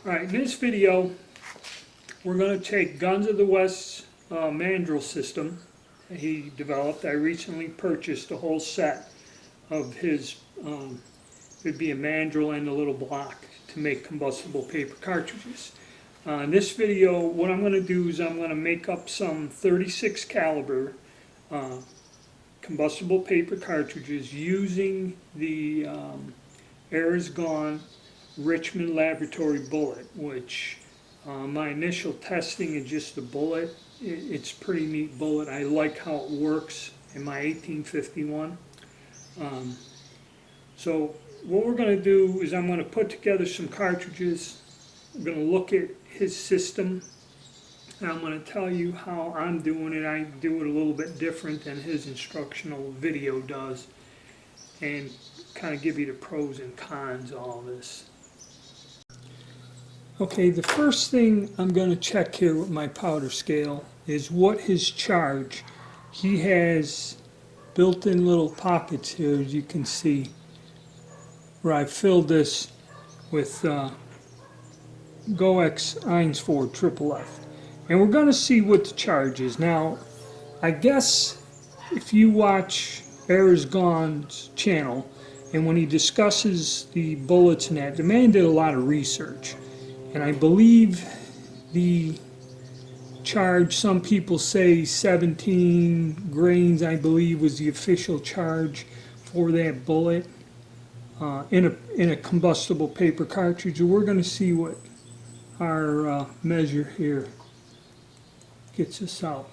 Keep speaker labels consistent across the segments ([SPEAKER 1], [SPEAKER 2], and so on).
[SPEAKER 1] Alright, in this video we're going to take Guns of the West's mandrel system that he developed. I recently purchased a whole set of his, it'd be a mandrel and a little block to make combustible paper cartridges. In this video what I'm going to do is I'm going to make up some 36 caliber combustible paper cartridges using the Air Is Gone Richmond Laboratory bullet, which my initial testing is just a bullet. It's a pretty neat bullet. I like how it works in my 1851. So what we're going to do is I'm going to put together some cartridges. I'm going to look at his system, and I'm going to tell you how I'm doing it. I do it a little bit different than his instructional video does, and kind of give you the pros and cons of all this. Okay, the first thing I'm going to check here with my powder scale is what his charge. He has built-in little pockets here, as you can see, where I filled this with Goex Einsford Triple F. And we're going to see what the charge is. Now, I guess if you watch Air Is Gone's channel, and when he discusses the bullets and that, the man did a lot of research. And I believe the charge, some people say 17 grains, I believe, was the official charge for that bullet in a combustible paper cartridge. We're going to see what our measure here gets us out.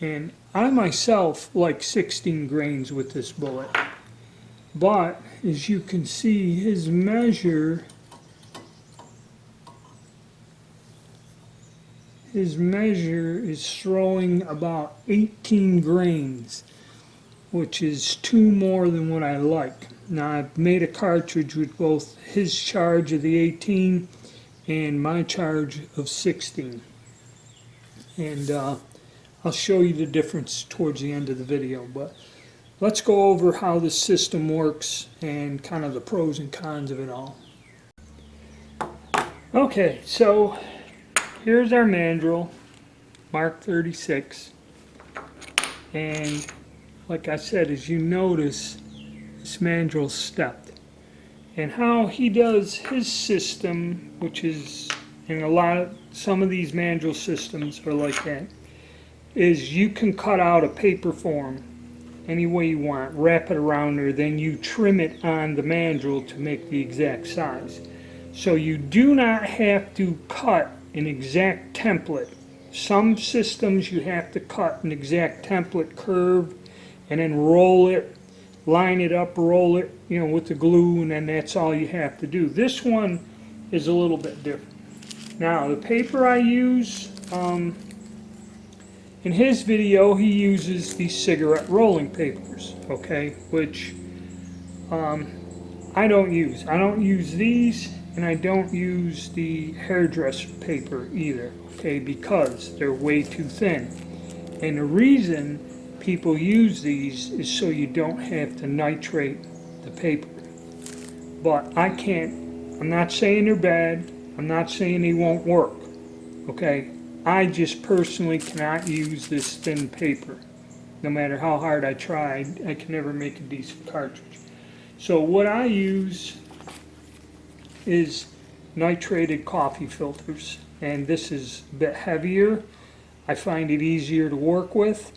[SPEAKER 1] And I myself like 16 grains with this bullet. But as you can see, his measure is throwing about 18 grains, which is 2 more than what I like. Now, I've made a cartridge with both his charge of the 18 and my charge of 16. And I'll show you the difference towards the end of the video. But let's go over how the system works and kind of the pros and cons of it all. Okay, so here's our mandrel, Mark 36, and like I said, as you notice, this mandrel's stepped. And how he does his system, which is in some of these mandrel systems are like that, is you can cut out a paper form any way you want, wrap it around there, then you trim it on the mandrel to make the exact size. So you do not have to cut an exact template. Some systems you have to cut an exact template curve and then roll it, line it up, roll it, with the glue, and then that's all you have to do. This one is a little bit different. Now, the paper I use, in his video he uses these cigarette rolling papers, okay, which I don't use. I don't use these, and I don't use the hairdresser paper either, okay, because they're way too thin. And the reason people use these is so you don't have to nitrate the paper. But I can't, I'm not saying they're bad, I'm not saying they won't work, okay? I just personally cannot use this thin paper. No matter how hard I try, I can never make a decent cartridge. So what I use is nitrated coffee filters, and this is a bit heavier. I find it easier to work with,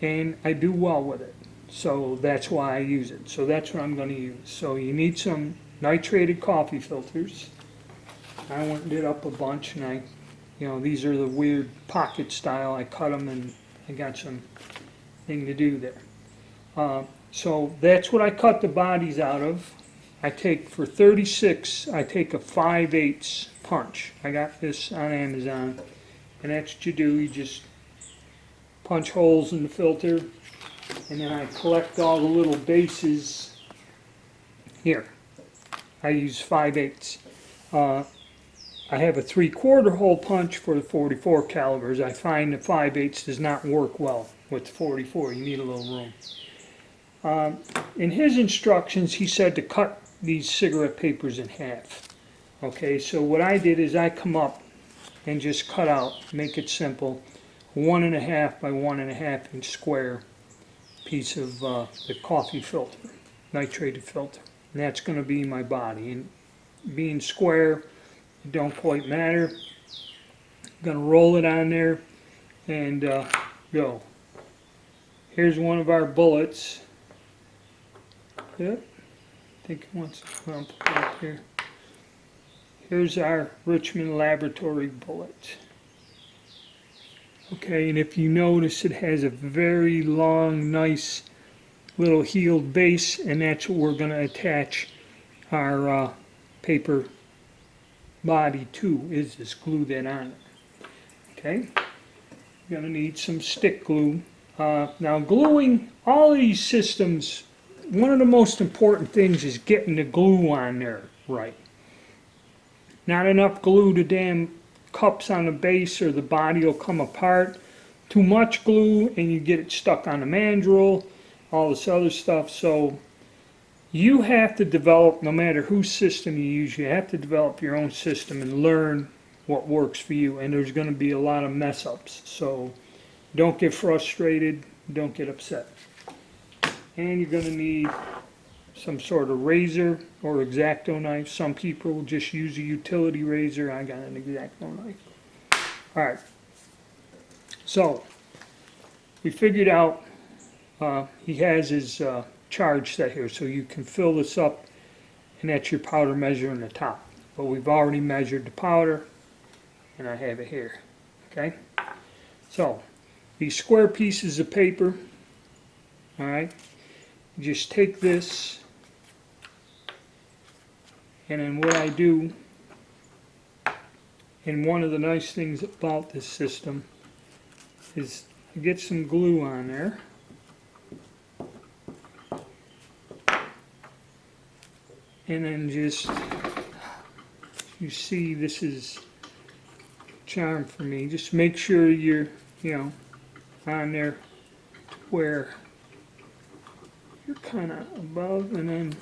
[SPEAKER 1] and I do well with it. So that's why I use it. So that's what I'm going to use. So you need some nitrated coffee filters. I went and did up a bunch, and these are the weird pocket style. I cut them, and I got some thing to do there. So that's what I cut the bodies out of. I take, for 36, I take a 5/8 punch. I got this on Amazon, and that's what you do. You just punch holes in the filter, and then I collect all the little bases here. I use 5/8. I have a 3/4 hole punch for the 44 calibers. I find the 5/8 does not work well with 44. You need a little room. In his instructions, he said to cut these cigarette papers in half. Okay, so what I did is I come up and just cut out, make it simple, 1.5 by 1.5 inch square piece of the coffee filter, nitrated filter. And that's going to be my body. And being square, it don't quite matter. I'm going to roll it on there and go. Here's one of our bullets. Yep. I think it wants to put it up here. Here's our Richmond Laboratory bullet. Okay, and if you notice, it has a very long, nice little heeled base, and that's what we're going to attach our paper body to, is this glue that on it. Okay, you're going to need some stick glue. Now, gluing all of these systems, one of the most important things is getting the glue on there right. Not enough glue, the damn cups on the base or the body will come apart. Too much glue and you get it stuck on the mandrel, all this other stuff. So you have to develop, no matter whose system you use, you have to develop your own system and learn what works for you. And there's going to be a lot of mess ups. So don't get frustrated, don't get upset. And you're going to need some sort of razor or X-Acto knife. Some people will just use a utility razor. I got an X-Acto knife. Alright, so we figured out he has his charge set here, so you can fill this up, and that's your powder measure in the top. But we've already measured the powder, and I have it here. Okay, so these square pieces of paper, alright, just take this, and then what I do, and one of the nice things about this system is I get some glue on there. And then just, you see, this is charm for me. Just make sure you're, on there where you're kind of above. And then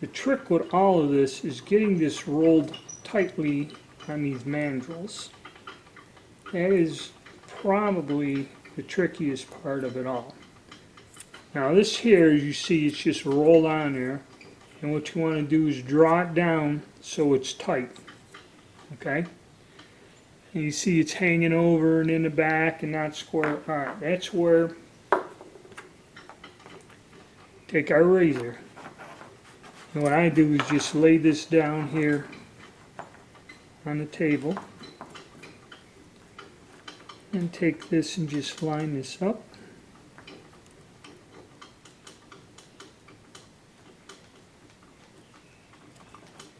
[SPEAKER 1] the trick with all of this is getting this rolled tightly on these mandrels. That is probably the trickiest part of it all. Now this here, as you see, it's just rolled on there. And what you want to do is draw it down so it's tight. Okay? And you see it's hanging over and in the back and not square. Alright, that's where, take our razor. And what I do is just lay this down here on the table. And take this and just line this up.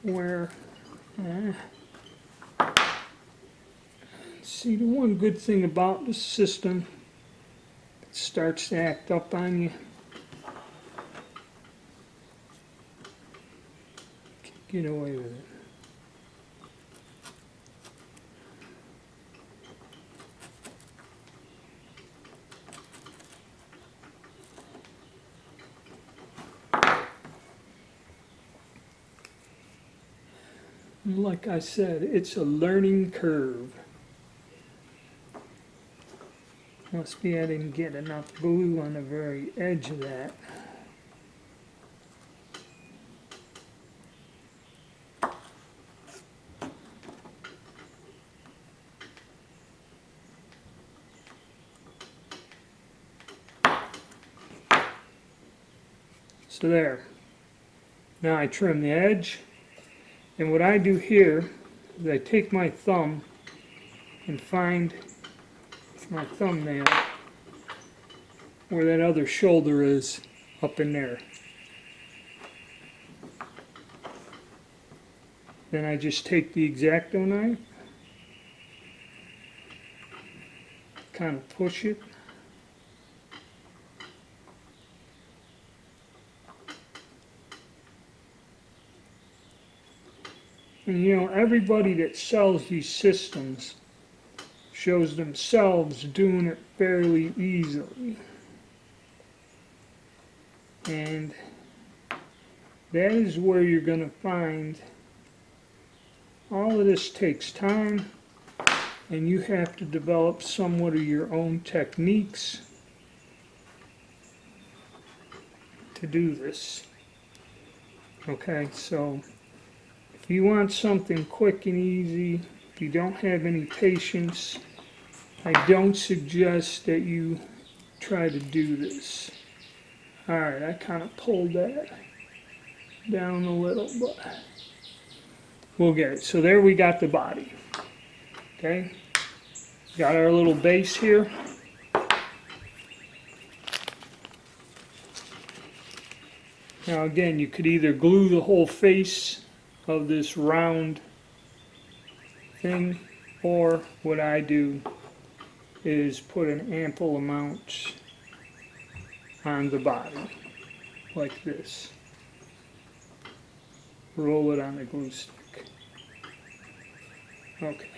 [SPEAKER 1] Where, see, the one good thing about the system, it starts to act up on you. Get away with it. Like I said, it's a learning curve. Must be I didn't get enough glue on the very edge of that. So there. Now I trim the edge. And what I do here is I take my thumb and find with my thumbnail where that other shoulder is up in there. Then I just take the X-Acto knife, kind of push it. And everybody that sells these systems shows themselves doing it fairly easily. And that is where you're going to find all of this takes time, and you have to develop somewhat of your own techniques to do this. Okay, so if you want something quick and easy, if you don't have any patience, I don't suggest that you try to do this. Alright, I kind of pulled that down a little, but we'll get it. So there we got the body. Okay, got our little base here. Now again, you could either glue the whole face of this round thing, or what I do is put an ample amount on the body, like this. Roll it on a glue stick. Okay.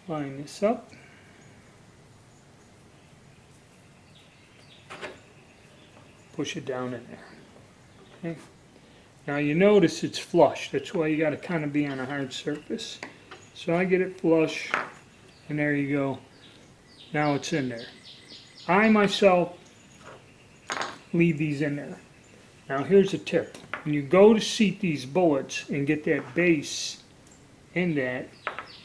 [SPEAKER 1] Line this up. Push it down in there. Okay. Now you notice it's flush. That's why you got to kind of be on a hard surface. So I get it flush, and there you go. Now it's in there. I myself leave these in there. Now here's a tip. When you go to seat these bullets and get that base in that,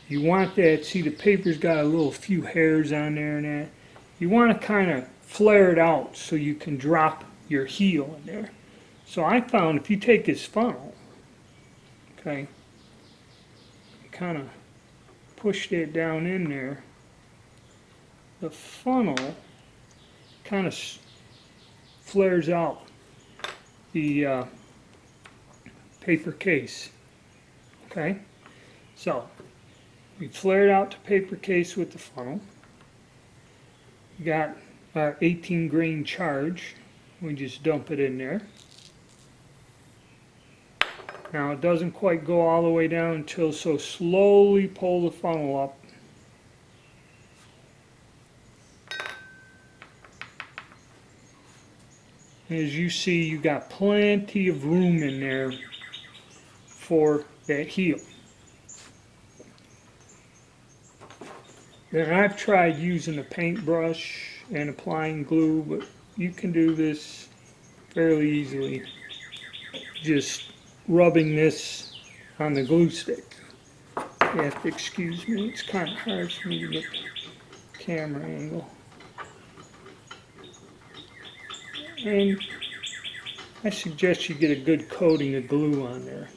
[SPEAKER 1] you want that, see the paper's got a little few hairs on there and that. You want to kind of flare it out so you can drop your heel in there. So I found if you take this funnel, okay, kind of push that down in there, the funnel kind of flares out the paper case. Okay, so we flared out the paper case with the funnel. We got our 18 grain charge. We just dump it in there. Now it doesn't quite go all the way down until, so slowly pull the funnel up. As you see, you got plenty of room in there for that heel. Then I've tried using a paintbrush and applying glue, but you can do this fairly easily. Just rubbing this on the glue stick. You have to excuse me, it's kind of hard for me to get the camera angle. And I suggest you get a good coating of glue on there.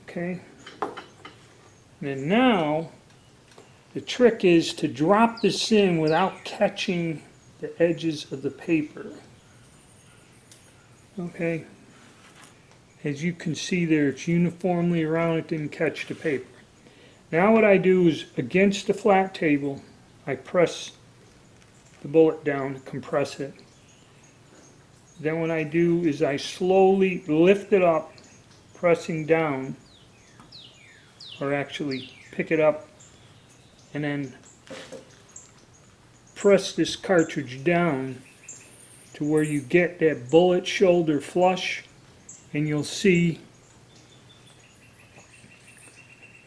[SPEAKER 1] Okay? And now, the trick is to drop this in without catching the edges of the paper. Okay? As you can see there, it's uniformly around, it didn't catch the paper. Now what I do is, against the flat table, I press the bullet down to compress it. Then what I do is I slowly lift it up, pressing down, or actually pick it up, and then press this cartridge down to where you get that bullet shoulder flush, and you'll see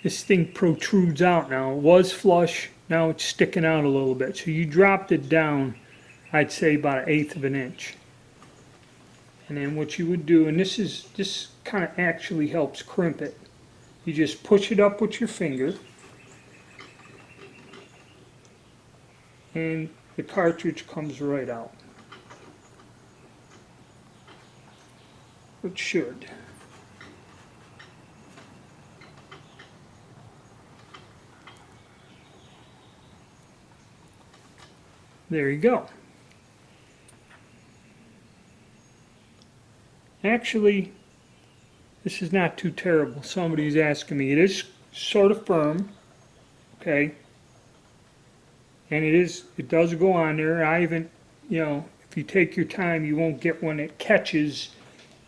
[SPEAKER 1] this thing protrudes out now. It was flush, now it's sticking out a little bit. So you dropped it down, I'd say about 1/8 of an inch. And then what you would do, and this kind of actually helps crimp it. You just push it up with your finger, and the cartridge comes right out. It should. There you go. Actually, this is not too terrible. Somebody's asking me. It is sort of firm, okay? And it does go on there. I even, if you take your time, you won't get one that catches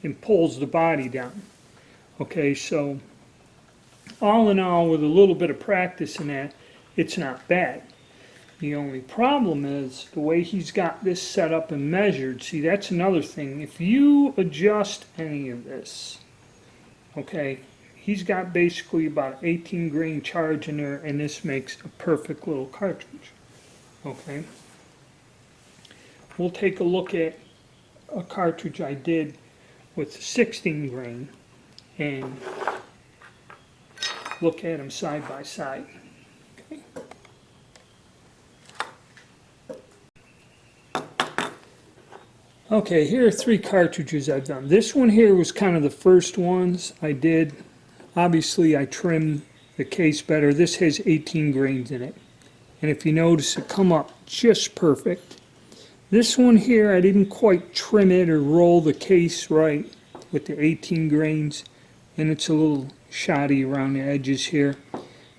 [SPEAKER 1] and pulls the body down. Okay, so all in all, with a little bit of practice in that, it's not bad. The only problem is the way he's got this set up and measured. See, that's another thing. If you adjust any of this, okay, he's got basically about 18 grain charge in there, and this makes a perfect little cartridge. Okay. We'll take a look at a cartridge I did with 16 grain and look at them side by side. Okay. Okay, here are 3 cartridges I've done. This one here was kind of the first ones I did. Obviously I trimmed the case better. This has 18 grains in it. And if you notice, it come up just perfect. This one here, I didn't quite trim it or roll the case right with the 18 grains, and it's a little shoddy around the edges here.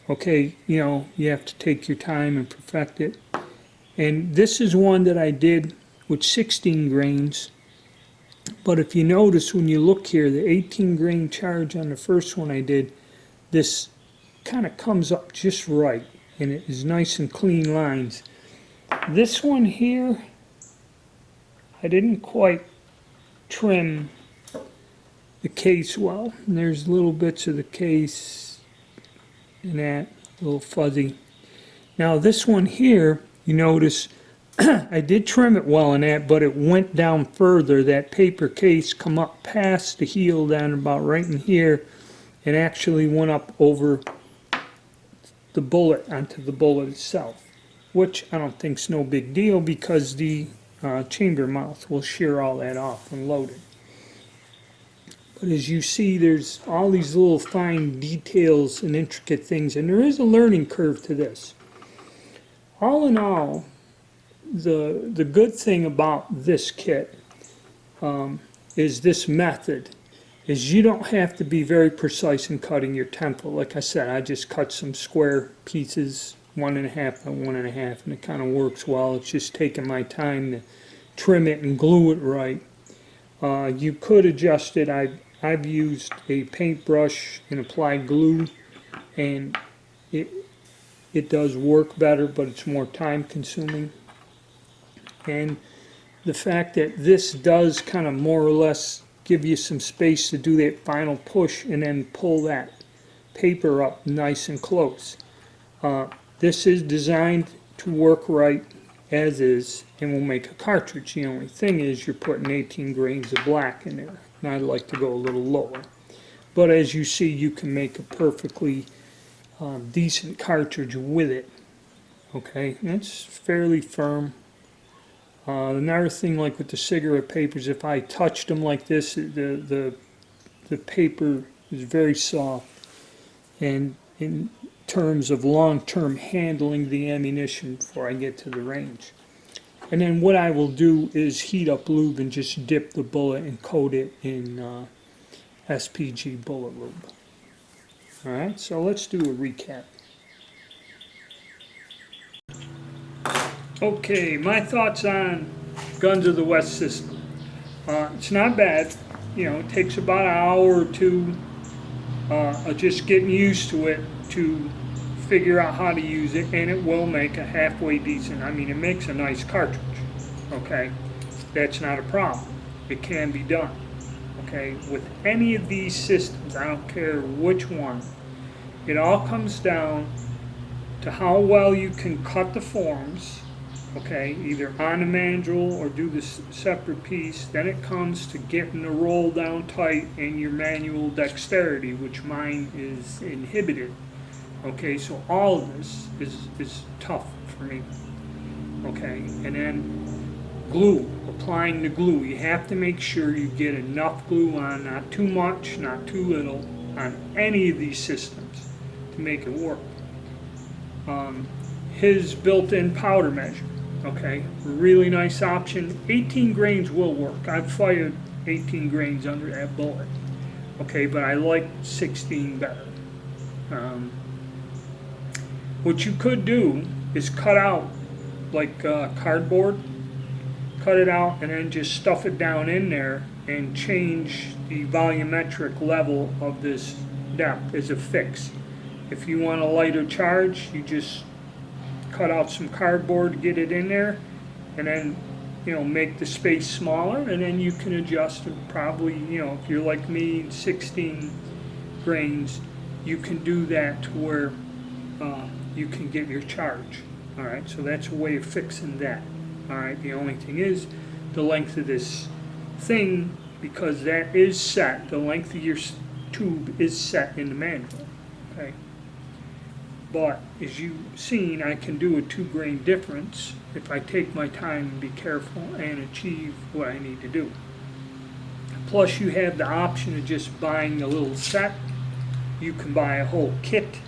[SPEAKER 1] Okay, you know, you have to take your time and perfect it. And this is one that I did with 16 grains, but if you notice when you look here, the 18 grain charge on the first one I did, this kind of comes up just right, and it is nice and clean lines. This one here, I didn't quite trim the case well. And there's little bits of the case and that, a little fuzzy. Now this one here, you notice I did trim it well in that, but it went down further. That paper case come up past the heel down about right in here, and actually went up over the bullet onto the bullet itself, which I don't think's no big deal because the chamber mouth will shear all that off when loaded. But as you see, there's all these little fine details and intricate things, and there is a learning curve to this. All in all, the good thing about this kit is this method is you don't have to be very precise in cutting your template. Like I said, I just cut some square pieces, 1.5 by 1.5, and it kind of works well. It's just taking my time to trim it and glue it right. You could adjust it. I've used a paintbrush and applied glue, and it does work better, but it's more time consuming. And the fact that this does kind of more or less give you some space to do that final push and then pull that paper up nice and close. This is designed to work right as is and will make a cartridge. The only thing is you're putting 18 grains of black in there, and I'd like to go a little lower. But as you see, you can make a perfectly decent cartridge with it. Okay, and it's fairly firm. Another thing, like with the cigarette papers, if I touched them like this, the paper is very soft. And in terms of long-term handling the ammunition before I get to the range. And then what I will do is heat up lube and just dip the bullet and coat it in SPG bullet lube. Alright, so let's do a recap. Okay, my thoughts on Guns of the West system. It's not bad. You know, it takes about an hour or two of just getting used to it to figure out how to use it, and it will make a halfway decent. I mean, it makes a nice cartridge. Okay, that's not a problem. It can be done. Okay, with any of these systems, I don't care which one, it all comes down to how well you can cut the forms. Okay, either on the mandrel or do this separate piece. Then it comes to getting the roll down tight and your manual dexterity, which mine is inhibited. Okay, so all of this is tough for me. Okay, and then glue, applying the glue. You have to make sure you get enough glue on, not too much, not too little, on any of these systems to make it work. His built-in powder measure. Okay, really nice option. 18 grains will work. I've fired 18 grains under that bullet. Okay, but I like 16 better. What you could do is cut out like cardboard, cut it out and then just stuff it down in there and change the volumetric level of this depth as a fix. If you want a lighter charge, you just cut out some cardboard, get it in there, and then, you know, make the space smaller, and then you can adjust it. Probably, you know, if you're like me, 16 grains, you can do that to where you can get your charge. All right, so that's a way of fixing that. All right, the only thing is the length of this thing, because that is set, the length of your tube is set in the manual. Okay, but as you've seen, I can do a 2 grain difference if I take my time and be careful and achieve what I need to do. Plus you have the option of just buying a little set. You can buy a whole kit.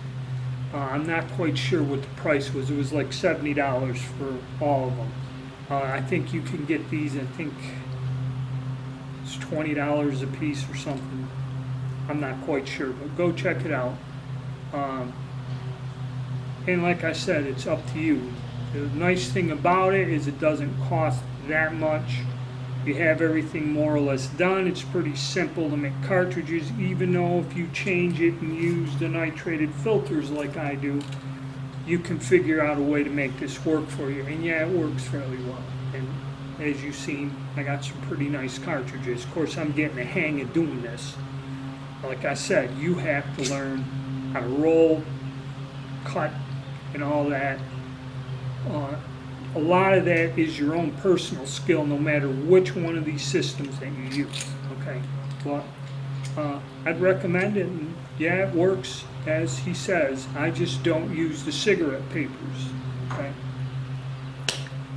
[SPEAKER 1] I'm not quite sure what the price was. It was like $70 for all of them. I think you can get these, I think it's $20 a piece or something. I'm not quite sure, but go check it out. And like I said, it's up to you. The nice thing about it is it doesn't cost that much. You have everything more or less done. It's pretty simple to make cartridges, even though if you change it and use the nitrated filters like I do, you can figure out a way to make this work for you. And yeah, it works fairly well. And as you've seen, I got some pretty nice cartridges. Of course, I'm getting the hang of doing this. Like I said, you have to learn how to roll, cut, and all that. A lot of that is your own personal skill, no matter which one of these systems that you use. Okay, but I'd recommend it. And yeah, it works, as he says. I just don't use the cigarette papers. Okay,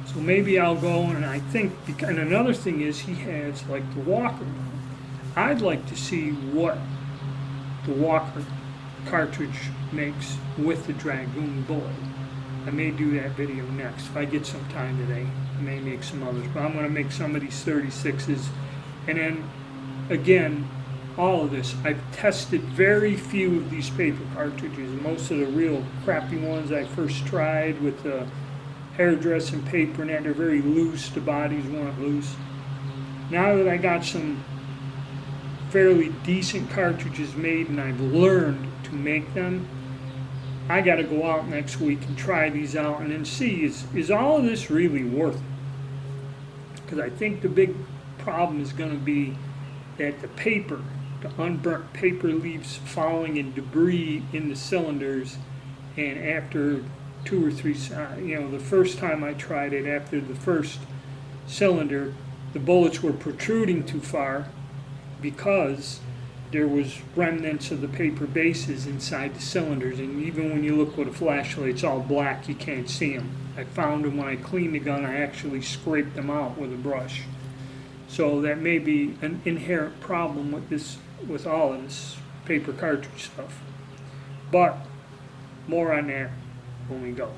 [SPEAKER 1] so maybe I'll go, and I think, and another thing is he has like the Walker. I'd like to see what the Walker cartridge makes with the Dragoon bullet. I may do that video next. If I get some time today, I may make some others. But I'm going to make some of these 36s. And then, again, all of this. I've tested very few of these paper cartridges. Most of the real crappy ones I first tried with the hairdressing paper and that, they're very loose. The bodies weren't loose. Now that I got some fairly decent cartridges made and I've learned to make them, I got to go out next week and try these out and then see, is all of this really worth it? Because I think the big problem is going to be that the paper, the unburnt paper, leaves falling in debris in the cylinders, and after 2 or 3, the first time I tried it, after the first cylinder, the bullets were protruding too far because there was remnants of the paper bases inside the cylinders, and even when you look with a flashlight, it's all black, you can't see them. I found them when I cleaned the gun. I actually scraped them out with a brush. So that may be an inherent problem with this, with all of this paper cartridge stuff. But more on that when we go.